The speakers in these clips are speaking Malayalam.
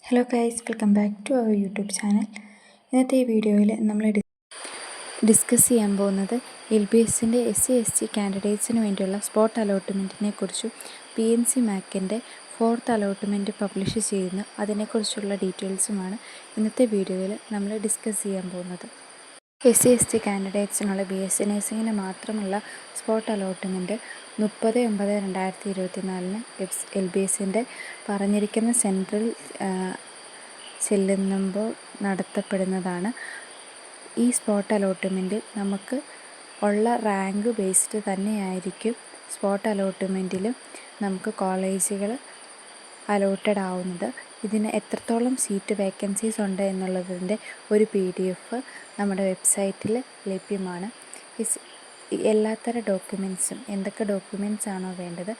Hello guys, welcome back to our YouTube channel. ഇന്നത്തെ ഈ വീഡിയോയിൽ നമ്മൾ ഡിസ്കസ് ചെയ്യാൻ പോകുന്നത് LBSൻ്റെ SC/ST കാൻഡിഡേറ്റ്സിന് വേണ്ടിയുള്ള സ്പോട്ട് അലോട്ട്മെൻറ്റിനെ കുറിച്ചും PNC മാക്കിൻ്റെ 4th അലോട്ട്മെൻറ്റ് പബ്ലിഷ് ചെയ്യുന്നു അതിനെക്കുറിച്ചുള്ള ഡീറ്റെയിൽസുമാണ് ഇന്നത്തെ വീഡിയോയിൽ നമ്മൾ ഡിസ്കസ് ചെയ്യാൻ പോകുന്നത്. SC/ST കാൻഡിഡേറ്റ്സിനുള്ള BSc നഴ്സിംഗിന് മാത്രമുള്ള സ്പോട്ട് അലോട്ട്മെൻറ്റ് 30/9/2024 LBSൻ്റെ പറഞ്ഞിരിക്കുന്ന സെൻട്രൽ ചെല്ലുമ്പോൾ നടത്തപ്പെടുന്നതാണ്. ഈ സ്പോട്ട് അലോട്ട്മെൻറ്റ് നമുക്ക് ഉള്ള റാങ്ക് ബേസ്ഡ് തന്നെയായിരിക്കും സ്പോട്ട് അലോട്ട്മെൻറ്റിലും നമുക്ക് കോളേജുകൾ അലോട്ടഡ് ആവുന്നത്. ഇതിന് എത്രത്തോളം സീറ്റ് വേക്കൻസീസ് ഉണ്ട് എന്നുള്ളതിൻ്റെ ഒരു PDF നമ്മുടെ വെബ്സൈറ്റിൽ ലഭ്യമാണ്. എല്ലാത്തരം ഡോക്യുമെൻറ്റ്സും എന്തൊക്കെ ഡോക്യുമെൻറ്റ്സ് ആണോ വേണ്ടത്,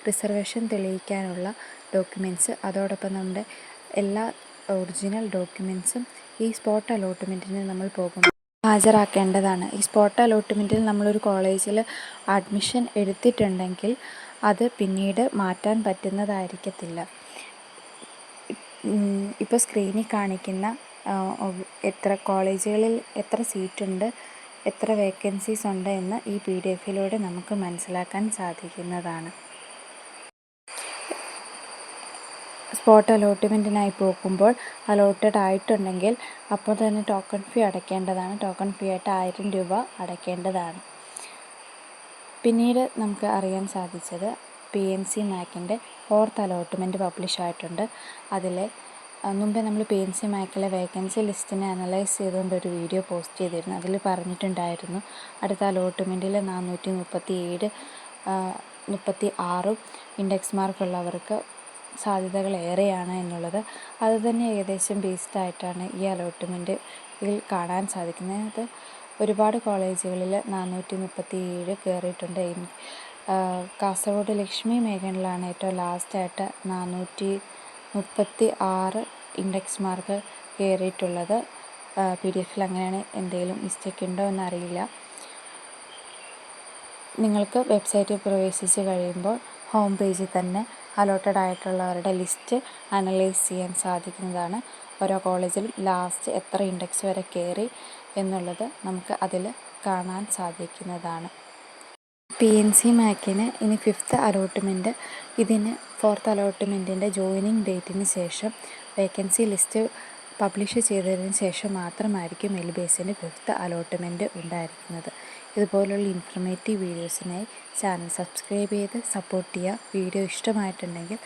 റിസർവേഷൻ തെളിയിക്കാനുള്ള ഡോക്യുമെൻറ്റ്സ്, അതോടൊപ്പം നമ്മുടെ എല്ലാ ഒറിജിനൽ ഡോക്യുമെൻറ്റ്സും ഈ സ്പോട്ട് അലോട്ട്മെൻറ്റിന് നമ്മൾ പോകുമ്പോൾ ഹാജരാക്കേണ്ടതാണ്. ഈ സ്പോട്ട് അലോട്ട്മെൻറ്റിൽ നമ്മളൊരു കോളേജിൽ അഡ്മിഷൻ എടുത്തിട്ടുണ്ടെങ്കിൽ അത് പിന്നീട് മാറ്റാൻ പറ്റുന്നതായിരിക്കത്തില്ല. ഇപ്പോൾ സ്ക്രീനിൽ കാണിക്കുന്ന എത്ര കോളേജുകളിൽ എത്ര സീറ്റുണ്ട്, എത്ര വേക്കൻസീസ് ഉണ്ട് എന്ന് ഈ PDFയിലൂടെ നമുക്ക് മനസ്സിലാക്കാൻ സാധിക്കുന്നതാണ്. സ്പോട്ട് അലോട്ട്മെൻറ്റിനായി പോകുമ്പോൾ അലോട്ടഡ് ആയിട്ടുണ്ടെങ്കിൽ അപ്പോൾ തന്നെ ടോക്കൺ ഫീ അടയ്ക്കേണ്ടതാണ്. ടോക്കൺ ഫീ ആയിട്ട് 1000 രൂപ അടയ്ക്കേണ്ടതാണ്. പിന്നീട് നമുക്ക് അറിയാൻ സാധിച്ചത് PNC മാക്കിൻ്റെ 4th അലോട്ട്മെൻറ്റ് പബ്ലിഷ് ആയിട്ടുണ്ട്. അതിലെ മുമ്പേ നമ്മൾ PNC മാക്കിലെ വേക്കൻസി ലിസ്റ്റിനെ അനലൈസ് ചെയ്തുകൊണ്ടൊരു വീഡിയോ പോസ്റ്റ് ചെയ്തിരുന്നു. അതിൽ പറഞ്ഞിട്ടുണ്ടായിരുന്നു അടുത്ത അലോട്ട്മെൻറ്റിൽ 437-36 ഇൻഡെക്സ് മാർക്കുള്ളവർക്ക് സാധ്യതകൾ ഏറെയാണ് എന്നുള്ളത്. അതുതന്നെ ഏകദേശം ബേസ്ഡ് ആയിട്ടാണ് ഈ അലോട്ട്മെൻറ്റിൽ കാണാൻ സാധിക്കുന്നത്. ഒരുപാട് കോളേജുകളിൽ 437 കയറിയിട്ടുണ്ട്. കാസർഗോഡ് ലക്ഷ്മി മേഖലയിലാണ് ഏറ്റവും ലാസ്റ്റായിട്ട് 436 ഇൻഡെക്സ് മാർക്ക് കയറിയിട്ടുള്ളത്. PDFയിൽ അങ്ങനെയാണ്, എന്തെങ്കിലും മിസ്റ്റേക്ക് ഉണ്ടോ എന്നറിയില്ല. നിങ്ങൾക്ക് വെബ്സൈറ്റിൽ പ്രവേശിച്ച് കഴിയുമ്പോൾ ഹോം പേജിൽ തന്നെ അലോട്ടഡ് ആയിട്ടുള്ളവരുടെ ലിസ്റ്റ് അനലൈസ് ചെയ്യാൻ സാധിക്കുന്നതാണ്. ഓരോ കോളേജിലും ലാസ്റ്റ് എത്ര ഇൻഡെക്സ് വരെ കയറി എന്നുള്ളത് നമുക്ക് അതിൽ കാണാൻ സാധിക്കുന്നതാണ്. PNC മാക്കിന് ഇനി 5th അലോട്ട്മെൻറ്റ്, ഇതിന് 4th അലോട്ട്മെൻറ്റിൻ്റെ ജോയിനിങ് ഡേറ്റിന് ശേഷം വേക്കൻസി ലിസ്റ്റ് പബ്ലിഷ് ചെയ്തതിന് ശേഷം മാത്രമായിരിക്കും LBSൻ്റെ 5th അലോട്ട്മെൻറ്റ് ഉണ്ടായിരിക്കുന്നത്. ഇതുപോലുള്ള ഇൻഫർമേറ്റീവ് വീഡിയോസിനായി ചാനൽ സബ്സ്ക്രൈബ് ചെയ്ത് സപ്പോർട്ട് ചെയ്യുക. വീഡിയോ ഇഷ്ടമായിട്ടുണ്ടെങ്കിൽ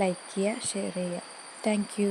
ലൈക്ക് ചെയ്യുക, ഷെയർ ചെയ്യുക. Thank you.